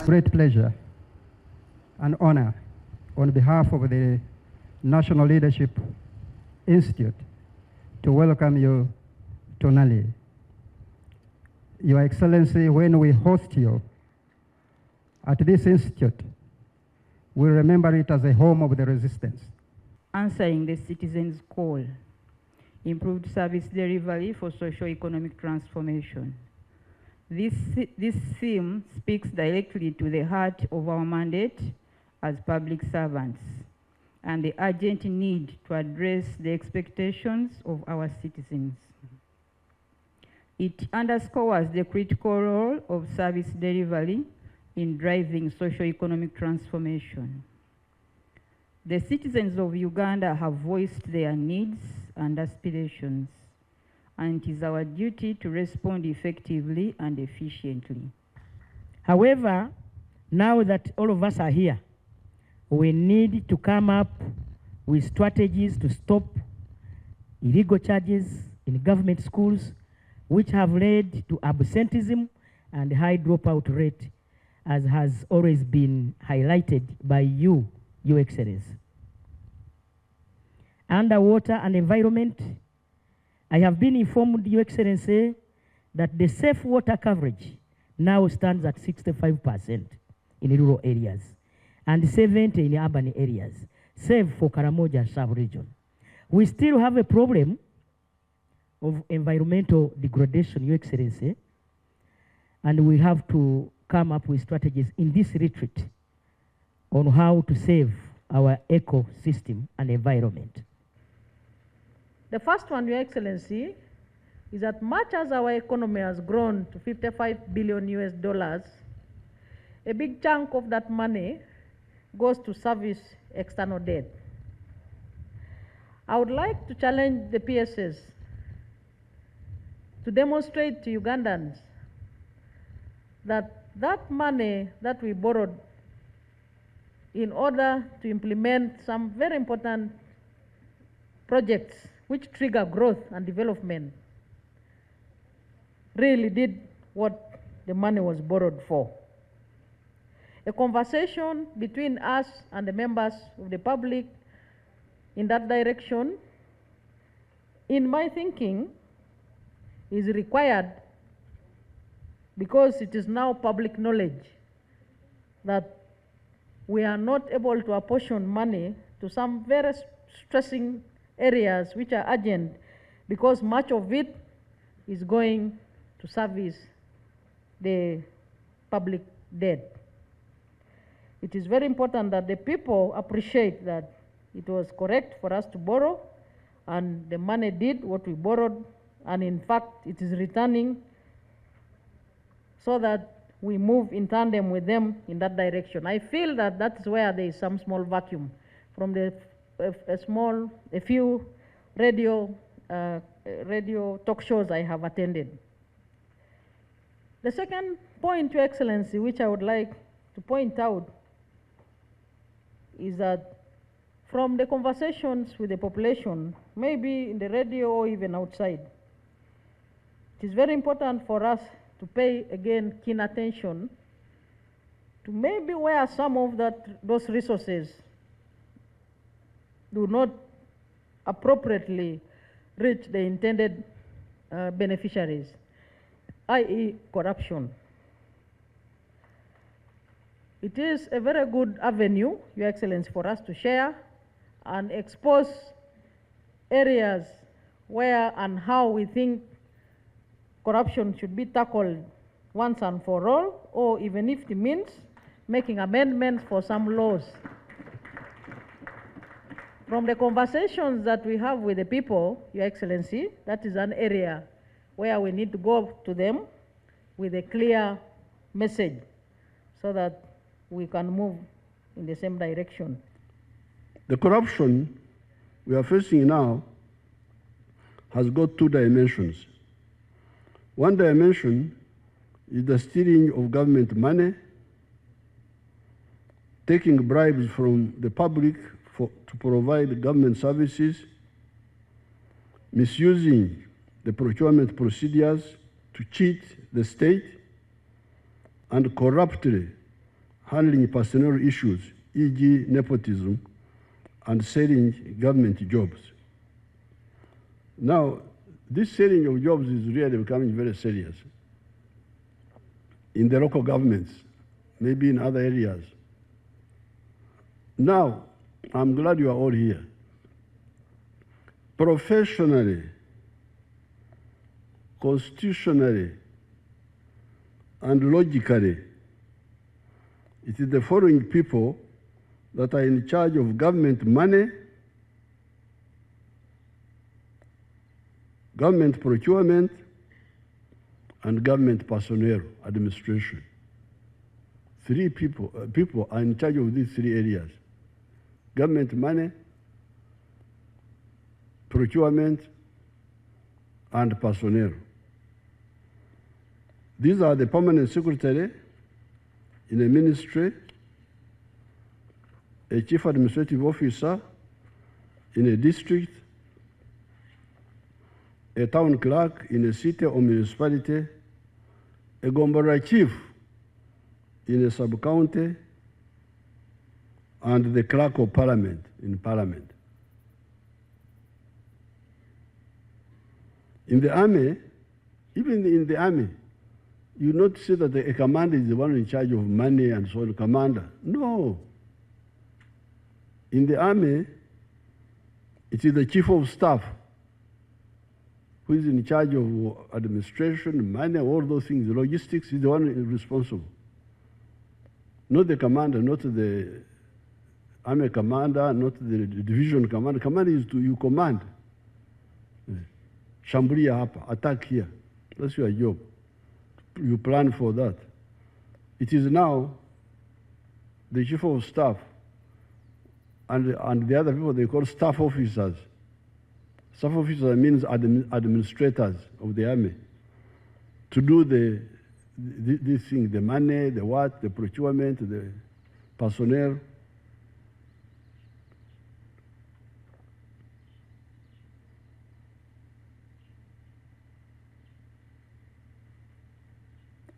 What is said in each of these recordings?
great pleasure and honor on behalf of the National Leadership Institute to welcome you to Nali. Your Excellency, when we host you at this institute, we remember it as a home of the resistance. Answering the citizens' call, improved service delivery for socio-economic transformation. This theme speaks directly to the heart of our mandate as public servants and the urgent need to address the expectations of our citizens. It underscores the critical role of service delivery in driving socio-economic transformation. The citizens of Uganda have voiced their needs and aspirations, and it is our duty to respond effectively and efficiently. However, now that all of us are here, we need to come up with strategies to stop illegal charges in government schools, which have led to absenteeism and high dropout rate, as has always been highlighted by you, Your Excellency. Underwater and environment, I have been informed, Your Excellency, that the safe water coverage now stands at 65% in rural areas and 70% in urban areas, save for Karamoja sub-region. We still have a problem of environmental degradation, Your Excellency, and we have to come up with strategies in this retreat on how to save our ecosystem and environment. The first one, Your Excellency, is that much as our economy has grown to $55 billion, a big chunk of that money goes to service external debt. I would like to challenge the PSS to demonstrate to Ugandans that that money that we borrowed in order to implement some very important projects which trigger growth and development really did what the money was borrowed for. A conversation between us and the members of the public in that direction, in my thinking, is required because it is now public knowledge that we are not able to apportion money to some very stressing areas which are urgent, because much of it is going to service the public debt. It is very important that the people appreciate that it was correct for us to borrow, and the money did what we borrowed, and in fact it is returning, so that we move in tandem with them in that direction. I feel that that's where there is some small vacuum from a few radio talk shows I have attended. The second point, Your Excellency, which I would like to point out, is that from the conversations with the population, maybe in the radio or even outside, it is very important for us to pay again keen attention to maybe where some of those resources do not appropriately reach the intended beneficiaries, i.e. corruption. It is a very good avenue, Your Excellency, for us to share and expose areas where and how we think corruption should be tackled once and for all, or even if it means making amendments for some laws. From the conversations that we have with the people, Your Excellency, that is an area where we need to go to them with a clear message so that we can move in the same direction. The corruption we are facing now has got two dimensions. One dimension is the stealing of government money, taking bribes from the public to provide government services, misusing the procurement procedures to cheat the state, and corruptly handling personnel issues, e.g. nepotism, and selling government jobs. Now, this selling of jobs is really becoming very serious in the local governments, maybe in other areas. Now, I'm glad you are all here. Professionally, constitutionally, and logically, it is the following people that are in charge of government money, government procurement, and government personnel administration. Three people are in charge of these three areas: government money, procurement, and personnel. These are the permanent secretary in a ministry, a chief administrative officer in a district, a town clerk in a city or municipality, a Gombora chief in a sub-county, and the clerk of parliament in parliament. In the army, even in the army, you not see that a commander is the one in charge of money and so on, commander. No. In the army, it is the chief of staff who is in charge of administration, money, all those things, logistics, is the one responsible. Not the commander, not the army commander, not the division commander. Commander is you command. Shambulia hapa, attack here. That's your job. You plan for that. It is now the chief of staff and the other people they call staff officers. Staff officers means administrators of the army to do these things, the money, the what, the procurement, the personnel.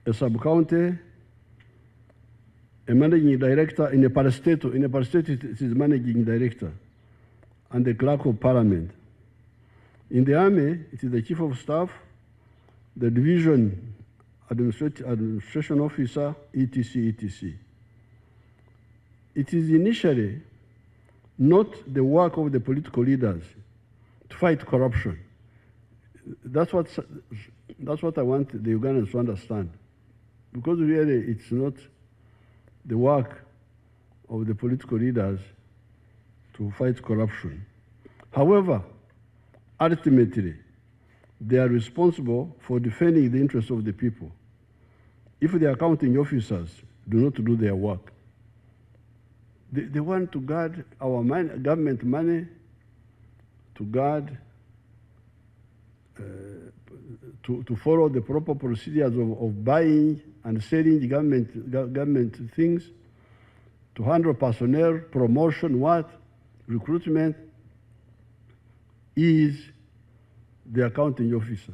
A sub-county, a managing director in a parastatal. In a parastatal, it is managing director, and the clerk of parliament. In the army, it is the chief of staff, the division administration officer, etc., etc. It is initially not the work of the political leaders to fight corruption. That's what I want the Ugandans to understand. Because really it's not the work of the political leaders to fight corruption. However, ultimately, they are responsible for defending the interests of the people. If the accounting officers do not do their work, they want to guard our government money, to guard, to follow the proper procedures of buying and selling government things, to handle personnel, promotion, recruitment, is the accounting officer.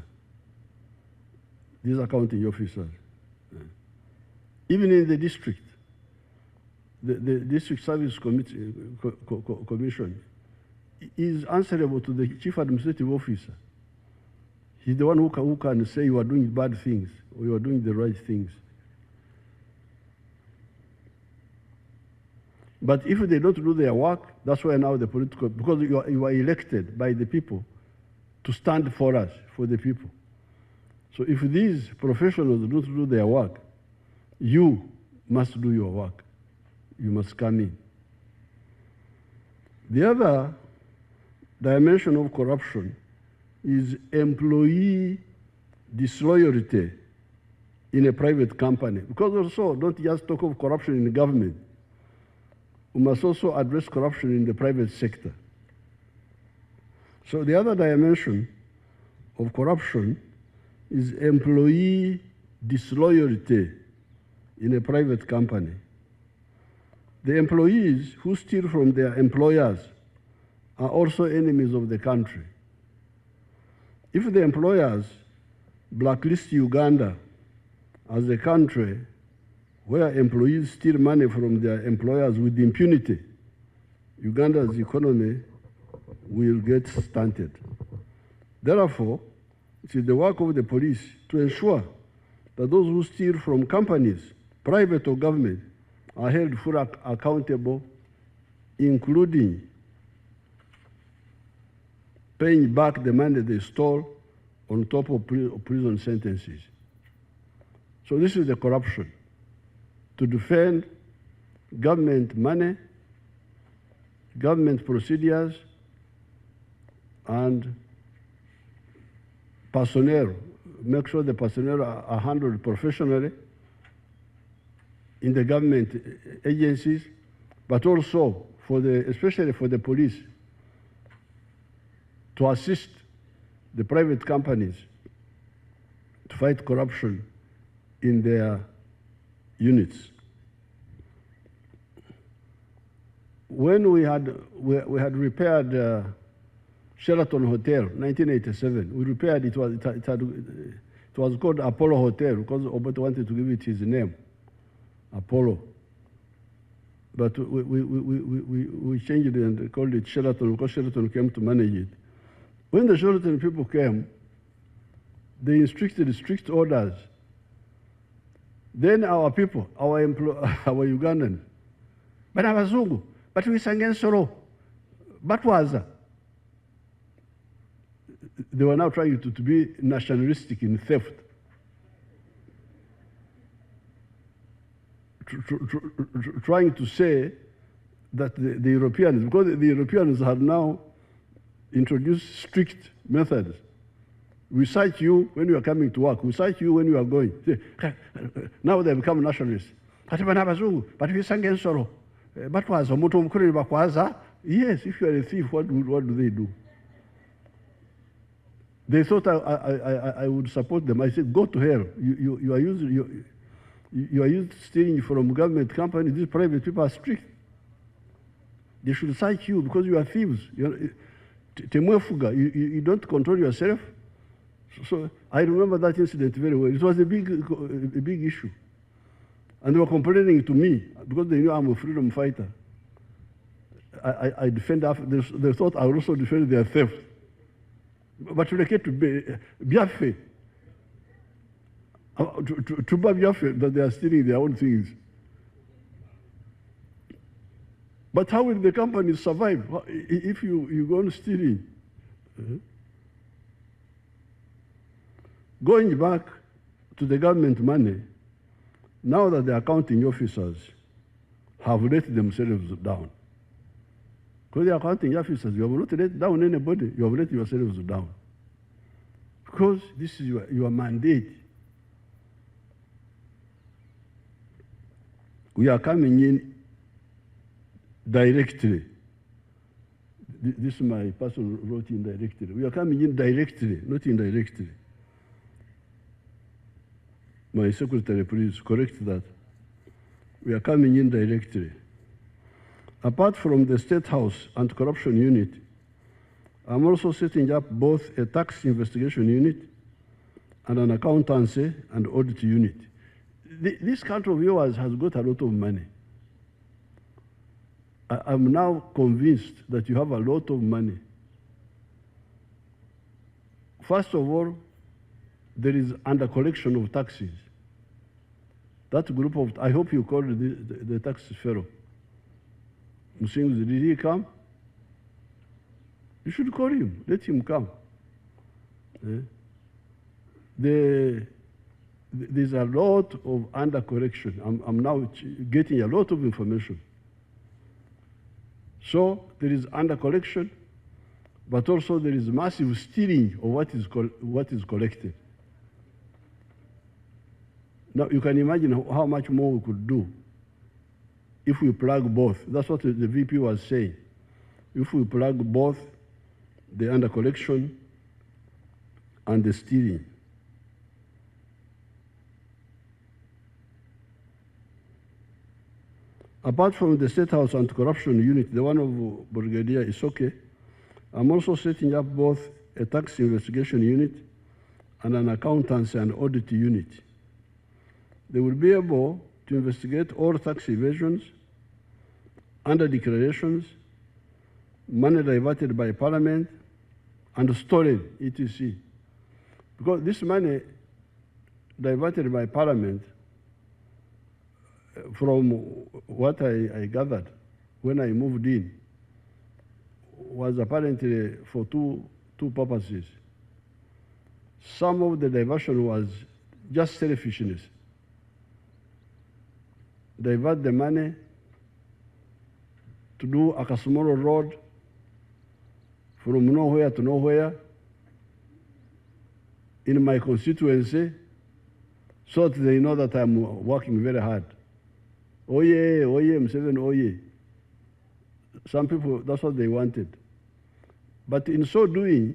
These accounting officers. Even in the district, the District Service Commission is answerable to the Chief Administrative Officer. He's the one who can say you are doing bad things or you are doing the right things. But if they don't do their work, that's why now the political, because you are elected by the people to stand for us, for the people. So if these professionals don't do their work, you must do your work. You must come in. The other dimension of corruption is employee disloyalty in a private company. Because also, don't just talk of corruption in the government. We must also address corruption in the private sector. So the other dimension of corruption is employee disloyalty in a private company. The employees who steal from their employers are also enemies of the country. If the employers blacklist Uganda as a country where employees steal money from their employers with impunity, Uganda's economy will get stunted. Therefore, it is the work of the police to ensure that those who steal from companies, private or government, are held fully accountable, including paying back the money they stole on top of prison sentences. So this is the corruption. To defend government money, government procedures, and personnel, make sure the personnel are handled professionally in the government agencies, but also especially for the police, to assist the private companies to fight corruption in their units. When we had repaired Sheraton Hotel, 1987, we repaired it. It was called Apollo Hotel because Obote wanted to give it his name, Apollo. But we changed it and called it Sheraton because Sheraton came to manage it. When the Sheraton people came, they instructed strict orders. Then our people, our Ugandan, but abazungu, but we sang solo, but was they were now trying to be nationalistic in theft. Trying to say that the Europeans, because the Europeans had now introduced strict methods. We cite you when you are coming to work. We cite you when you are going. Now they become nationalists. But we sang solo. But was yes, if you are a thief, what do they do? They thought I would support them. I said, go to hell. You are used stealing from government companies. These private people are strict. They should cite you because you are thieves. You don't control yourself. So I remember that incident very well. It was a big issue. And they were complaining to me because they knew I'm a freedom fighter. I defend Africa. They thought I would also defend their theft. But to get to be Biaffe, to Biaffe that they are stealing their own things. But how will the companies survive if you go on stealing? Going back to the government money, now that the accounting officers have let themselves down. Because the accounting officers, you have not let down anybody, you have let yourselves down. Because this is your mandate. We are coming in directly. This is my person wrote in directly. We are coming in directly, not indirectly. My secretary, please correct that. We are coming in directly. Apart from the State House Anti-Corruption Unit, I'm also setting up both a tax investigation unit and an accountancy and audit unit. This country of yours has got a lot of money. I'm now convinced that you have a lot of money. First of all, there is under collection of taxes. That group of, I hope you called the tax fellow. Museveni, did he come? You should call him, let him come. There's a lot of under correction. I'm now getting a lot of information. So there is under collection, but also there is massive stealing of what is collected. Now you can imagine how much more we could do if we plug both. That's what the VP was saying. If we plug both the under collection and the stealing. Apart from the State House Anti-Corruption Unit, the one of Brigadier is okay. I'm also setting up both a tax investigation unit and an accountancy and audit unit. They will be able to investigate all tax evasions, under declarations, money diverted by Parliament, and stolen, etc. Because this money diverted by Parliament, from what I gathered when I moved in, was apparently for two purposes. Some of the diversion was just selfishness. Divert the money to do a Kasumoro road from nowhere to nowhere in my constituency, so that they know that I'm working very hard. Oh yeah, Museveni, oh yeah. Some people, that's what they wanted. But in so doing,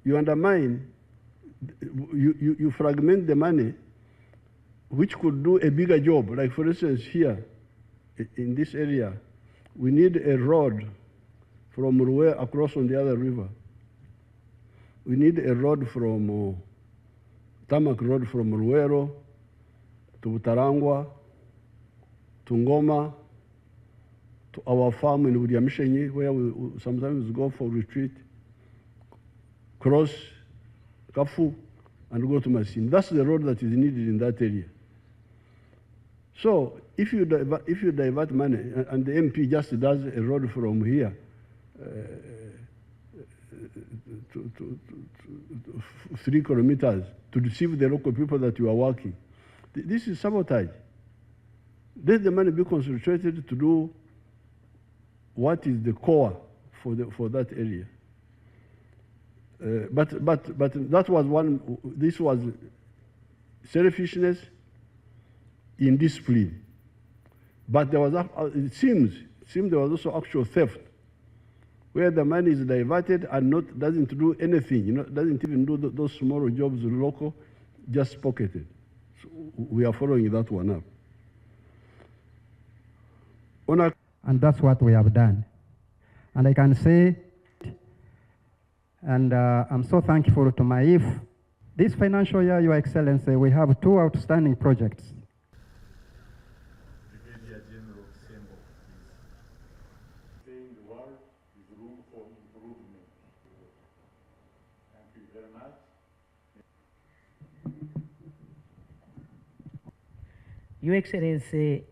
you undermine, you fragment the money, which could do a bigger job. Like for instance, here, in this area, we need a road from Ruwe across on the other river. We need a road from, tarmac road from Ruwero to Butarangwa, to Ngoma, to our farm in Udiamishenyi, where we sometimes go for retreat, cross Kafu, and go to Masin. That's the road that is needed in that area. So if you divert money, and the MP just does a road from here to 3 kilometers to deceive the local people that you are working, this is sabotage. Let the money be concentrated to do what is the core for that area. But that was one. This was selfishness, indiscipline. But there was, it seems there was also actual theft, where the money is diverted and doesn't do anything. Doesn't even do those small jobs local, just pocketed. So we are following that one up. And that's what we have done. And I can say, and I'm so thankful to Maif. This financial year, Your Excellency, we have 2 outstanding projects. Brigadier General Sembo, saying the world is room for improvement. Thank you very much. Your Excellency,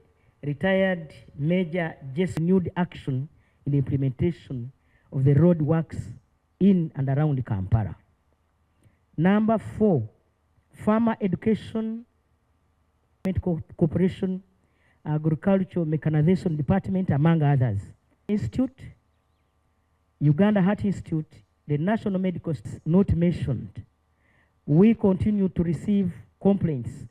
retired Major just renewed action in the implementation of the road works in and around Kampala. Number 4, farmer education, cooperation, agricultural mechanization department, among others. Institute, Uganda Heart Institute, the National Medical not mentioned. We continue to receive complaints